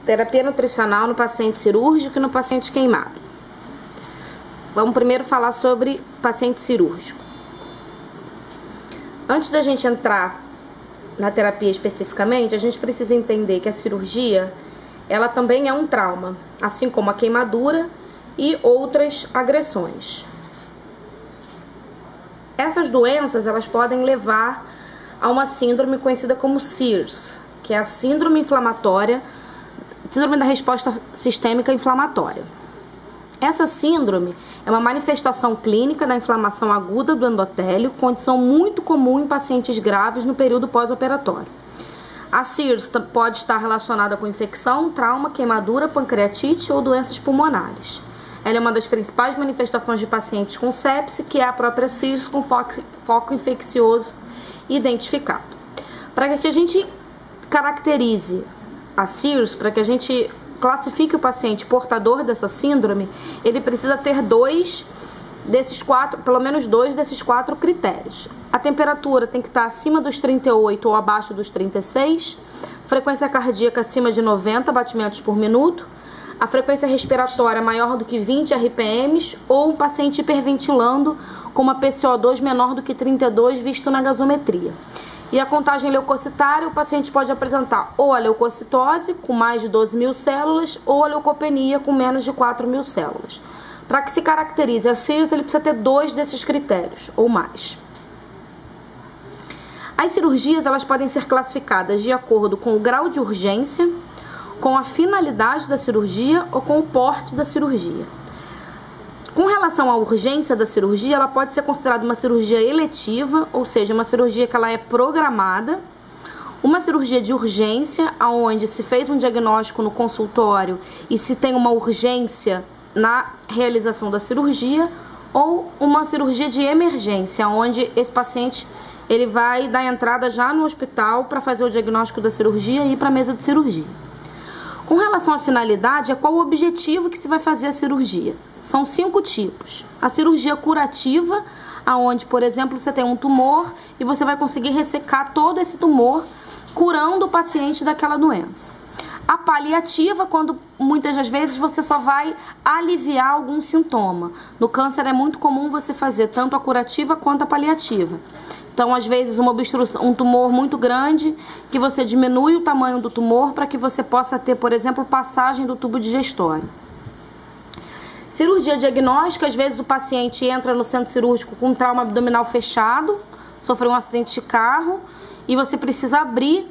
Terapia nutricional no paciente cirúrgico e no paciente queimado. Vamos primeiro falar sobre paciente cirúrgico. Antes da gente entrar na terapia especificamente, a gente precisa entender que a cirurgia, ela também é um trauma, assim como a queimadura e outras agressões. Essas doenças, elas podem levar a uma síndrome conhecida como SIRS, que é a síndrome inflamatória, síndrome da resposta sistêmica inflamatória. Essa síndrome é uma manifestação clínica da inflamação aguda do endotélio, condição muito comum em pacientes graves no período pós-operatório. A SIRS pode estar relacionada com infecção, trauma, queimadura, pancreatite ou doenças pulmonares. Ela é uma das principais manifestações de pacientes com sepse, que é a própria SIRS com foco infeccioso identificado. Para que a gente caracterize a SIRS, para que a gente classifique o paciente portador dessa síndrome, ele precisa ter pelo menos dois desses quatro critérios. A temperatura tem que estar acima dos 38 ou abaixo dos 36, frequência cardíaca acima de 90 batimentos por minuto, a frequência respiratória maior do que 20 RPMs ou um paciente hiperventilando com uma PCO2 menor do que 32 visto na gasometria. E a contagem leucocitária, o paciente pode apresentar ou a leucocitose, com mais de 12 mil células, ou a leucopenia, com menos de 4 mil células. Para que se caracterize a SIRS, ele precisa ter dois desses critérios, ou mais. As cirurgias, elas podem ser classificadas de acordo com o grau de urgência, com a finalidade da cirurgia ou com o porte da cirurgia. Com relação à urgência da cirurgia, ela pode ser considerada uma cirurgia eletiva, ou seja, uma cirurgia que ela é programada, uma cirurgia de urgência, onde se fez um diagnóstico no consultório e se tem uma urgência na realização da cirurgia, ou uma cirurgia de emergência, onde esse paciente ele vai dar entrada já no hospital para fazer o diagnóstico da cirurgia e ir para a mesa de cirurgia. Com relação à finalidade, é qual o objetivo que se vai fazer a cirurgia. São 5 tipos. A cirurgia curativa, onde, por exemplo, você tem um tumor e você vai conseguir ressecar todo esse tumor, curando o paciente daquela doença. A paliativa, quando muitas das vezes você só vai aliviar algum sintoma. No câncer é muito comum você fazer tanto a curativa quanto a paliativa. Então, às vezes, uma obstrução, um tumor muito grande, que você diminui o tamanho do tumor para que você possa ter, por exemplo, passagem do tubo digestório. Cirurgia diagnóstica, às vezes o paciente entra no centro cirúrgico com um trauma abdominal fechado, sofreu um acidente de carro e você precisa abrir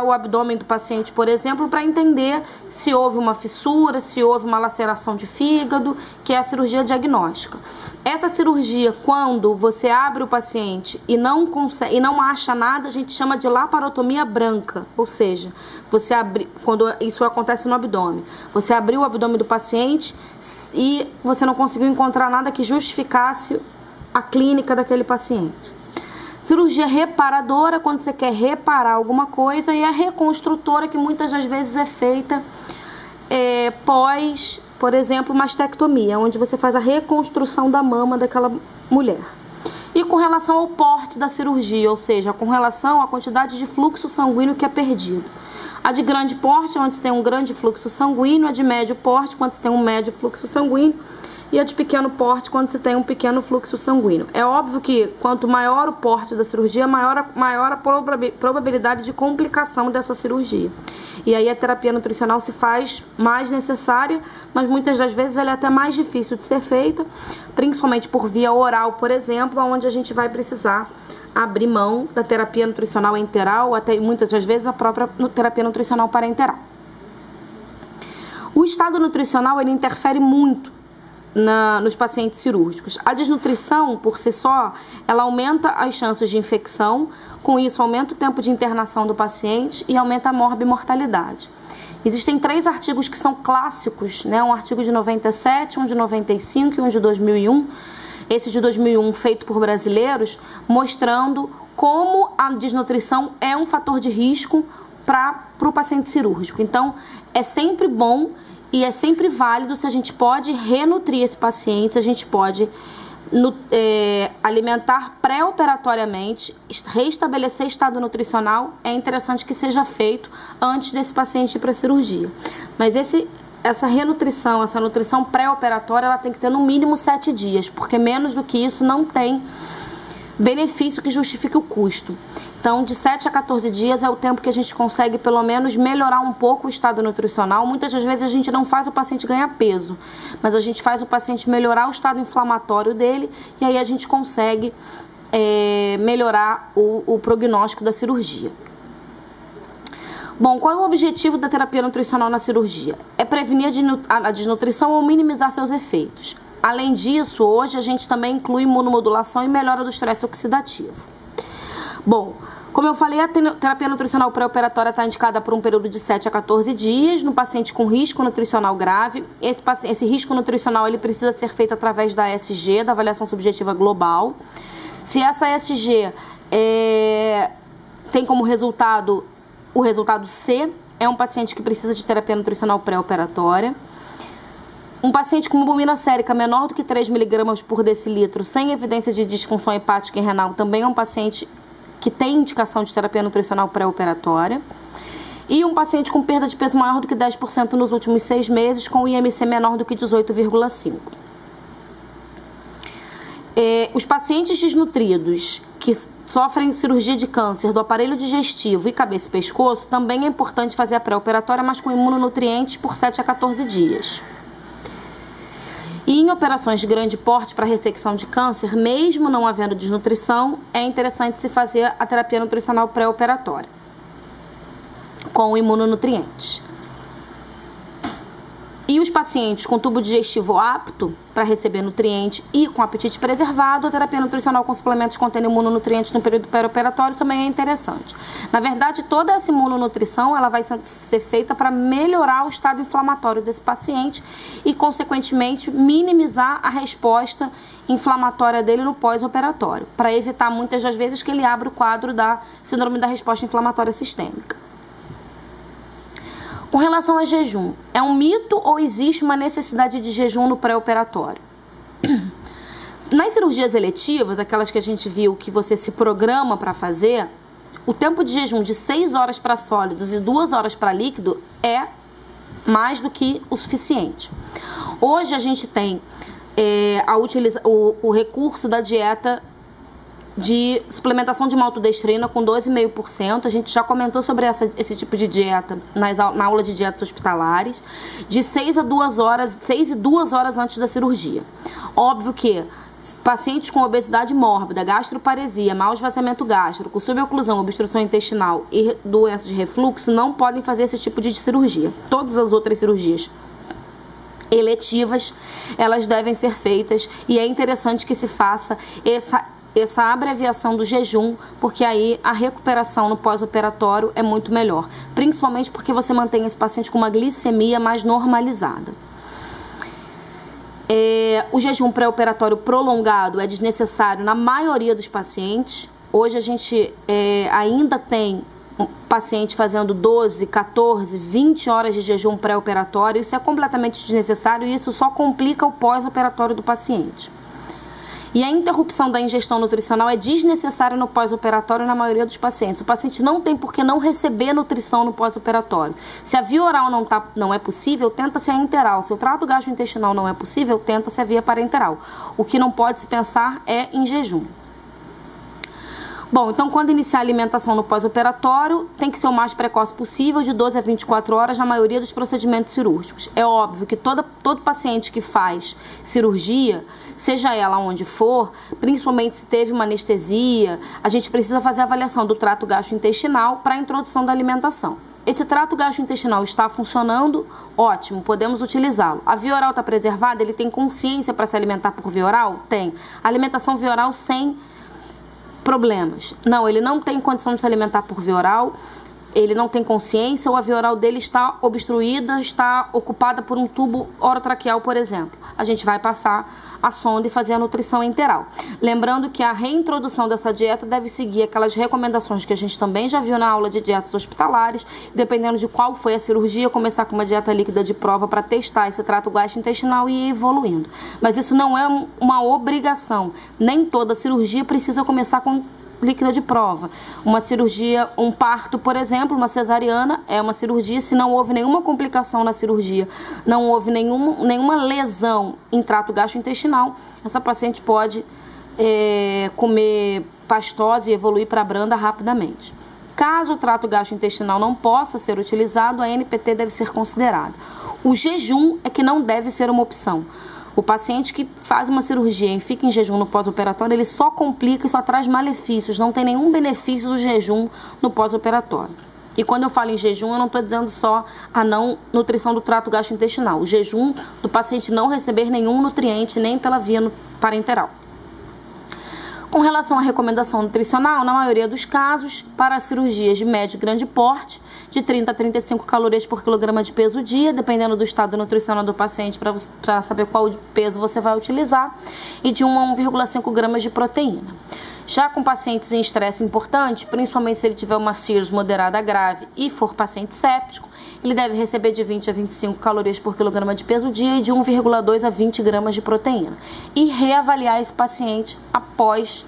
o abdômen do paciente, por exemplo, para entender se houve uma fissura, se houve uma laceração de fígado, que é a cirurgia diagnóstica. Essa cirurgia, quando você abre o paciente e não acha nada, a gente chama de laparotomia branca, ou seja, você abre, quando isso acontece no abdômen, você abriu o abdômen do paciente e você não conseguiu encontrar nada que justificasse a clínica daquele paciente. Cirurgia reparadora, quando você quer reparar alguma coisa, e a reconstrutora, que muitas das vezes é feita pós, por exemplo, mastectomia, onde você faz a reconstrução da mama daquela mulher. E com relação ao porte da cirurgia, ou seja, com relação à quantidade de fluxo sanguíneo que é perdido. A de grande porte, onde você tem um grande fluxo sanguíneo, a de médio porte, quando você tem um médio fluxo sanguíneo, e a de pequeno porte, quando você tem um pequeno fluxo sanguíneo. É óbvio que quanto maior o porte da cirurgia, maior a probabilidade de complicação dessa cirurgia. E aí a terapia nutricional se faz mais necessária, mas muitas das vezes ela é até mais difícil de ser feita, principalmente por via oral, por exemplo, onde a gente vai precisar abrir mão da terapia nutricional enteral, ou até muitas das vezes a própria terapia nutricional parenteral. O estado nutricional, ele interfere muito nos pacientes cirúrgicos. A desnutrição, por si só, ela aumenta as chances de infecção, com isso aumenta o tempo de internação do paciente e aumenta a morbimortalidade. Existem 3 artigos que são clássicos, né? Um artigo de 97, um de 95 e um de 2001, esse de 2001 feito por brasileiros, mostrando como a desnutrição é um fator de risco para o paciente cirúrgico. Então, é sempre bom e é sempre válido se a gente pode renutrir esse paciente, se a gente pode alimentar pré-operatoriamente, restabelecer estado nutricional, é interessante que seja feito antes desse paciente ir para a cirurgia. Mas essa renutrição, essa nutrição pré-operatória, ela tem que ter no mínimo 7 dias, porque menos do que isso não tem benefício que justifique o custo. Então, de 7 a 14 dias é o tempo que a gente consegue, pelo menos, melhorar um pouco o estado nutricional. Muitas das vezes a gente não faz o paciente ganhar peso, mas a gente faz o paciente melhorar o estado inflamatório dele e aí a gente consegue melhorar o prognóstico da cirurgia. Bom, qual é o objetivo da terapia nutricional na cirurgia? É prevenir a desnutrição ou minimizar seus efeitos. Além disso, hoje a gente também inclui imunomodulação e melhora do estresse oxidativo. Bom, como eu falei, a terapia nutricional pré-operatória está indicada por um período de 7 a 14 dias no paciente com risco nutricional grave. Esse risco nutricional ele precisa ser feito através da ASG, da avaliação subjetiva global. Se essa ASG tem como resultado o resultado C, é um paciente que precisa de terapia nutricional pré-operatória. Um paciente com albumina sérica menor do que 3 mg por decilitro, sem evidência de disfunção hepática e renal, também é um paciente que tem indicação de terapia nutricional pré-operatória. E um paciente com perda de peso maior do que 10% nos últimos 6 meses, com IMC menor do que 18,5. Os pacientes desnutridos que sofrem cirurgia de câncer do aparelho digestivo e cabeça e pescoço, também é importante fazer a pré-operatória, mas com imunonutrientes por 7 a 14 dias. E em operações de grande porte para ressecção de câncer, mesmo não havendo desnutrição, é interessante se fazer a terapia nutricional pré-operatória com imunonutrientes. E os pacientes com tubo digestivo apto para receber nutrientes e com apetite preservado, a terapia nutricional com suplementos contendo imunonutrientes no período pré-operatório também é interessante. Na verdade, toda essa imunonutrição ela vai ser feita para melhorar o estado inflamatório desse paciente e, consequentemente, minimizar a resposta inflamatória dele no pós-operatório, para evitar muitas das vezes que ele abra o quadro da síndrome da resposta inflamatória sistêmica. Com relação a jejum, é um mito ou existe uma necessidade de jejum no pré-operatório? Nas cirurgias eletivas, aquelas que a gente viu que você se programa para fazer, o tempo de jejum de 6 horas para sólidos e 2 horas para líquido é mais do que o suficiente. Hoje a gente tem o recurso da dieta de suplementação de maltodextrina com 12,5%. A gente já comentou sobre esse tipo de dieta na aula de dietas hospitalares, de 6 e 2 horas antes da cirurgia. Óbvio que pacientes com obesidade mórbida, gastroparesia, mau esvaziamento gástrico, suboclusão, obstrução intestinal e doença de refluxo não podem fazer esse tipo de cirurgia. Todas as outras cirurgias eletivas, elas devem ser feitas e é interessante que se faça essa abreviação do jejum, porque aí a recuperação no pós-operatório é muito melhor, principalmente porque você mantém esse paciente com uma glicemia mais normalizada. O jejum pré-operatório prolongado é desnecessário na maioria dos pacientes. Hoje a gente ainda tem um paciente fazendo 12, 14, 20 horas de jejum pré-operatório. Isso é completamente desnecessário e isso só complica o pós-operatório do paciente. E a interrupção da ingestão nutricional é desnecessária no pós-operatório na maioria dos pacientes. O paciente não tem por que não receber nutrição no pós-operatório. Se a via oral não é possível, tenta-se a enteral. Se o trato gastrointestinal não é possível, tenta-se a via parenteral. O que não pode se pensar é em jejum. Bom, então quando iniciar a alimentação no pós-operatório, tem que ser o mais precoce possível, de 12 a 24 horas na maioria dos procedimentos cirúrgicos. É óbvio que todo paciente que faz cirurgia, seja ela onde for, principalmente se teve uma anestesia, a gente precisa fazer a avaliação do trato gastrointestinal para a introdução da alimentação. Esse trato gastrointestinal está funcionando? Ótimo, podemos utilizá-lo. A via oral está preservada? Ele tem consciência para se alimentar por via oral? Tem. A alimentação via oral sem problemas. Não, ele não tem condição de se alimentar por via oral. ele não tem consciência ou a via oral dele está obstruída, está ocupada por um tubo orotraqueal, por exemplo. A gente vai passar a sonda e fazer a nutrição enteral. Lembrando que a reintrodução dessa dieta deve seguir aquelas recomendações que a gente também já viu na aula de dietas hospitalares, dependendo de qual foi a cirurgia, começar com uma dieta líquida de prova para testar esse trato gastrointestinal e ir evoluindo. Mas isso não é uma obrigação. Nem toda cirurgia precisa começar com líquida de prova. Uma cirurgia, um parto, por exemplo, uma cesariana, é uma cirurgia, se não houve nenhuma complicação na cirurgia, não houve nenhuma lesão em trato gastrointestinal, essa paciente pode comer pastosa e evoluir para branda rapidamente. Caso o trato gastrointestinal não possa ser utilizado, a NPT deve ser considerada. O jejum é que não deve ser uma opção. O paciente que faz uma cirurgia e fica em jejum no pós-operatório, ele só complica e só traz malefícios, não tem nenhum benefício do jejum no pós-operatório. E quando eu falo em jejum, eu não estou dizendo só a não nutrição do trato gastrointestinal. O jejum do paciente não receber nenhum nutriente, nem pela via parenteral. Com relação à recomendação nutricional, na maioria dos casos, para cirurgias de médio e grande porte, de 30 a 35 calorias por quilograma de peso dia, dependendo do estado nutricional do paciente, para saber qual peso você vai utilizar, e de 1 a 1,5 gramas de proteína. Já com pacientes em estresse importante, principalmente se ele tiver uma CIRS moderada grave e for paciente séptico, ele deve receber de 20 a 25 calorias por quilograma de peso dia e de 1,2 a 20 gramas de proteína. E reavaliar esse paciente após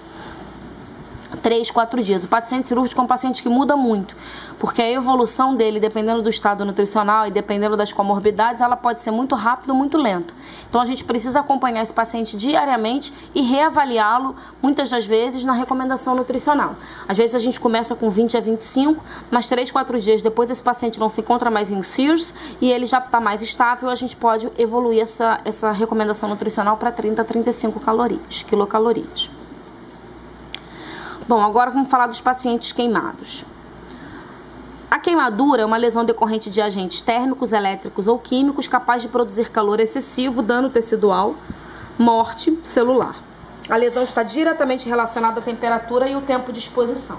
3, 4 dias. O paciente cirúrgico é um paciente que muda muito, porque a evolução dele, dependendo do estado nutricional e dependendo das comorbidades, ela pode ser muito rápida ou muito lenta. Então a gente precisa acompanhar esse paciente diariamente e reavaliá-lo, muitas das vezes, na recomendação nutricional. Às vezes a gente começa com 20 a 25, mas 3, 4 dias depois esse paciente não se encontra mais em CIRS e ele já está mais estável, a gente pode evoluir essa recomendação nutricional para 30 a 35 quilocalorias. Bom, agora vamos falar dos pacientes queimados. A queimadura é uma lesão decorrente de agentes térmicos, elétricos ou químicos capaz de produzir calor excessivo, dano tecidual, morte celular. A lesão está diretamente relacionada à temperatura e o tempo de exposição.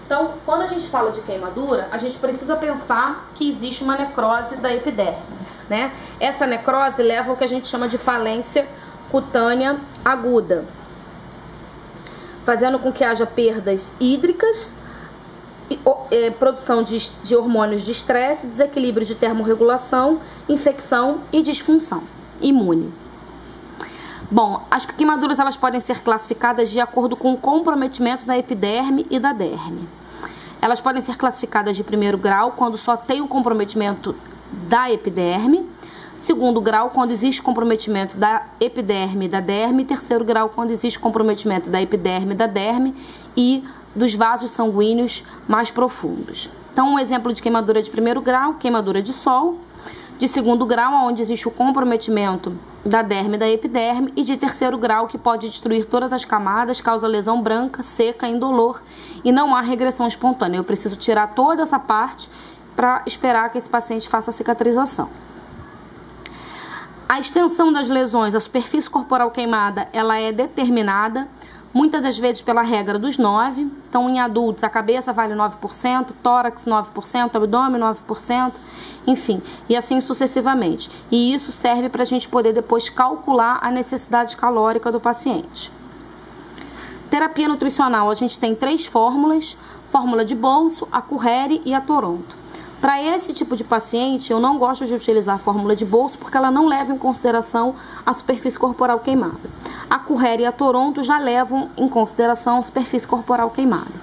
Então, quando a gente fala de queimadura, a gente precisa pensar que existe uma necrose da epiderme, né? Essa necrose leva ao que a gente chama de falência cutânea aguda, fazendo com que haja perdas hídricas, produção de hormônios de estresse, desequilíbrio de termorregulação, infecção e disfunção imune. Bom, as queimaduras elas podem ser classificadas de acordo com o comprometimento da epiderme e da derme. Elas podem ser classificadas de primeiro grau quando só tem o comprometimento da epiderme, segundo grau quando existe comprometimento da epiderme e da derme, e terceiro grau quando existe comprometimento da epiderme e da derme e dos vasos sanguíneos mais profundos. Então, um exemplo de queimadura de primeiro grau, queimadura de sol, de segundo grau, onde existe o comprometimento da derme e da epiderme, e de terceiro grau, que pode destruir todas as camadas, causa lesão branca, seca, indolor, e não há regressão espontânea. Eu preciso tirar toda essa parte para esperar que esse paciente faça a cicatrização. A extensão das lesões, a superfície corporal queimada, ela é determinada muitas das vezes pela regra dos 9. Então, em adultos, a cabeça vale 9%, tórax 9%, abdômen 9%, enfim, e assim sucessivamente. E isso serve para a gente poder depois calcular a necessidade calórica do paciente. Terapia nutricional, a gente tem 3 fórmulas: fórmula de bolso, a Currere e a Toronto. Para esse tipo de paciente, eu não gosto de utilizar a fórmula de bolso porque ela não leva em consideração a superfície corporal queimada. A Currere e a Toronto já levam em consideração a superfície corporal queimada.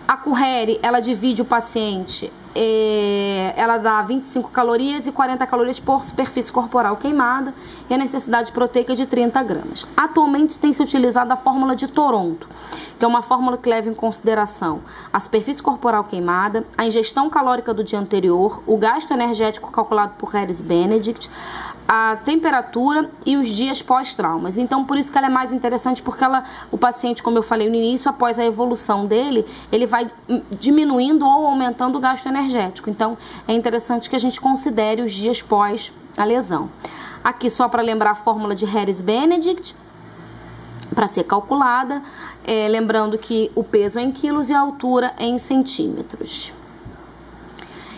A Currere, ela divide o paciente, ela dá 25 calorias e 40 calorias por superfície corporal queimada e a necessidade proteica de 30 gramas. Atualmente tem se utilizado a fórmula de Toronto, que é uma fórmula que leva em consideração a superfície corporal queimada, a ingestão calórica do dia anterior, o gasto energético calculado por Harris-Benedict, a temperatura e os dias pós-traumas. Então, por isso que ela é mais interessante, porque o paciente, como eu falei no início, após a evolução dele, ele vai diminuindo ou aumentando o gasto energético. Então, é interessante que a gente considere os dias pós a lesão. Aqui, só para lembrar a fórmula de Harris-Benedict, para ser calculada, lembrando que o peso é em quilos e a altura é em centímetros.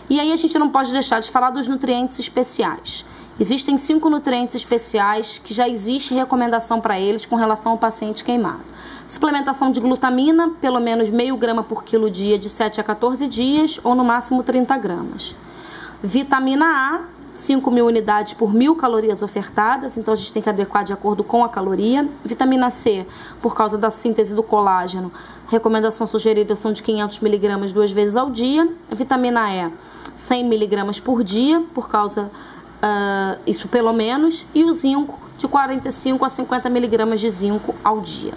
E aí a gente não pode deixar de falar dos nutrientes especiais. Existem 5 nutrientes especiais que já existe recomendação para eles com relação ao paciente queimado. Suplementação de glutamina, pelo menos meio grama por quilo dia de 7 a 14 dias, ou no máximo 30 gramas. Vitamina A, 5.000 unidades por 1.000 calorias ofertadas, então a gente tem que adequar de acordo com a caloria. Vitamina C, por causa da síntese do colágeno, recomendação sugerida são de 500 miligramas 2 vezes ao dia. Vitamina E, 100 miligramas por dia, por causa isso pelo menos, e o zinco de 45 a 50 miligramas de zinco ao dia.